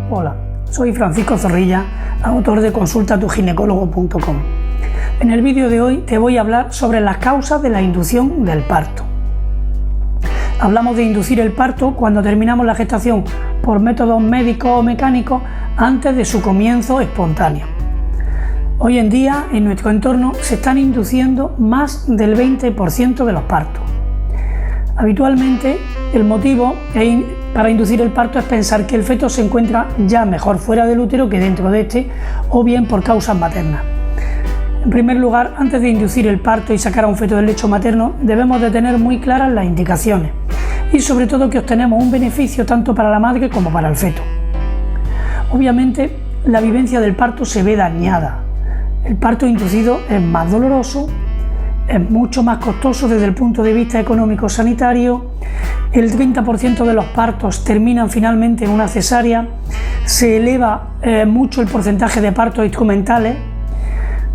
Hola, soy Francisco Zorrilla, autor de consultatuginecólogo.com. En el vídeo de hoy te voy a hablar sobre las causas de la inducción del parto. Hablamos de inducir el parto cuando terminamos la gestación por métodos médicos o mecánicos antes de su comienzo espontáneo. Hoy en día en nuestro entorno se están induciendo más del 20% de los partos. Habitualmente el motivo para inducir el parto es pensar que el feto se encuentra ya mejor fuera del útero que dentro de este, o bien por causas maternas. En primer lugar, antes de inducir el parto y sacar a un feto del lecho materno, debemos de tener muy claras las indicaciones y sobre todo que obtenemos un beneficio tanto para la madre como para el feto. Obviamente, la vivencia del parto se ve dañada. El parto inducido es más doloroso, es mucho más costoso desde el punto de vista económico-sanitario, el 30% de los partos terminan finalmente en una cesárea, se eleva mucho el porcentaje de partos instrumentales.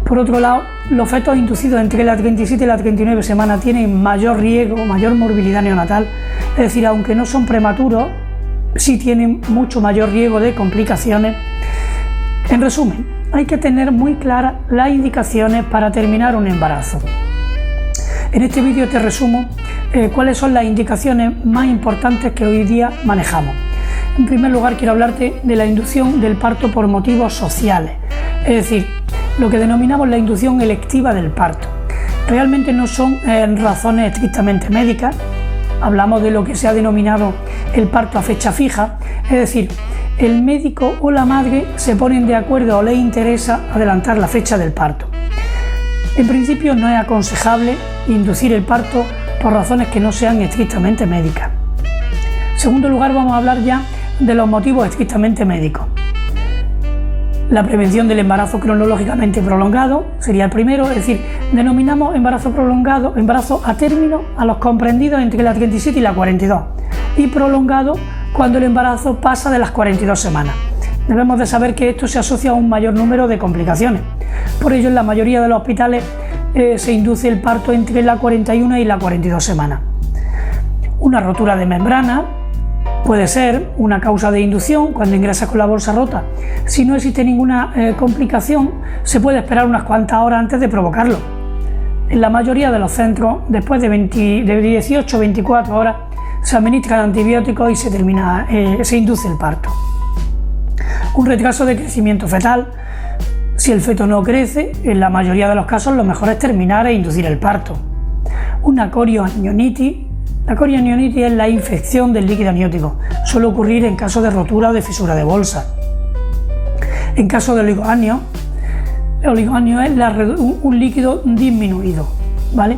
Por otro lado, los fetos inducidos entre la 37 y la 39 semanas tienen mayor riesgo, mayor morbilidad neonatal, es decir, aunque no son prematuros, sí tienen mucho mayor riesgo de complicaciones. En resumen, hay que tener muy claras las indicaciones para terminar un embarazo. En este vídeo te resumo cuáles son las indicaciones más importantes que hoy día manejamos. En primer lugar, quiero hablarte de la inducción del parto por motivos sociales, es decir, lo que denominamos la inducción electiva del parto. Realmente no son razones estrictamente médicas, hablamos de lo que se ha denominado el parto a fecha fija, es decir, el médico o la madre se ponen de acuerdo o les interesa adelantar la fecha del parto. En principio no es aconsejable inducir el parto por razones que no sean estrictamente médicas. En segundo lugar, vamos a hablar ya de los motivos estrictamente médicos. La prevención del embarazo cronológicamente prolongado sería el primero, es decir, denominamos embarazo prolongado, embarazo a término a los comprendidos entre la 37 y la 42 y prolongado cuando el embarazo pasa de las 42 semanas. Debemos de saber que esto se asocia a un mayor número de complicaciones. Por ello, en la mayoría de los hospitales se induce el parto entre la 41 y la 42 semanas. Una rotura de membrana puede ser una causa de inducción cuando ingresas con la bolsa rota. Si no existe ninguna complicación, se puede esperar unas cuantas horas antes de provocarlo. En la mayoría de los centros, después de 18 o 24 horas, se administran antibióticos y se induce el parto. Un retraso de crecimiento fetal. Si el feto no crece, en la mayoría de los casos lo mejor es terminar e inducir el parto. Una corioamnionitis. La corioamnionitis es la infección del líquido amniótico. Suele ocurrir en caso de rotura o de fisura de bolsa. En caso de oligoamnio, el oligoamnio es un líquido disminuido, ¿vale?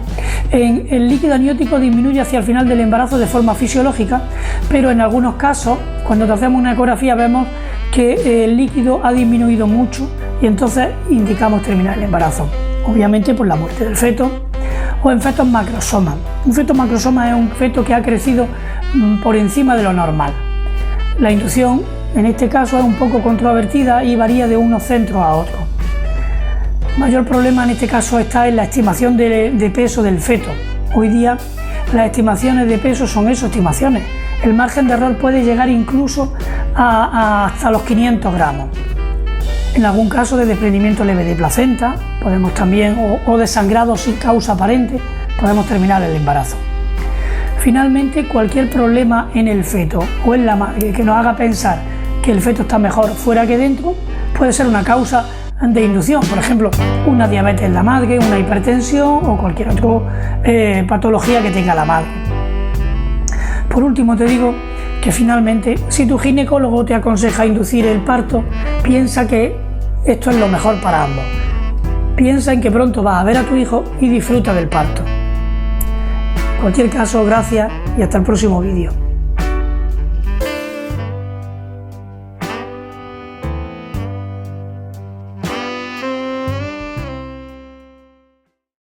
El líquido amniótico disminuye hacia el final del embarazo de forma fisiológica, pero en algunos casos, cuando te hacemos una ecografía, vemos que el líquido ha disminuido mucho y entonces indicamos terminar el embarazo, obviamente por la muerte del feto o en fetos macrosomas. Un feto macrosoma es un feto que ha crecido por encima de lo normal. La inducción en este caso es un poco controvertida y varía de unos centros a otros. El mayor problema en este caso está en la estimación de peso del feto. Hoy día las estimaciones de peso son eso, estimaciones. El margen de error puede llegar incluso hasta los 500 gramos. En algún caso de desprendimiento leve de placenta, podemos también, o de sangrado sin causa aparente, podemos terminar el embarazo. Finalmente, cualquier problema en el feto o en la madre que nos haga pensar que el feto está mejor fuera que dentro, puede ser una causa de inducción, por ejemplo, una diabetes en la madre, una hipertensión o cualquier otra patología que tenga la madre. Por último, te digo que finalmente, si tu ginecólogo te aconseja inducir el parto, piensa que esto es lo mejor para ambos. Piensa en que pronto vas a ver a tu hijo y disfruta del parto. En cualquier caso, gracias y hasta el próximo vídeo.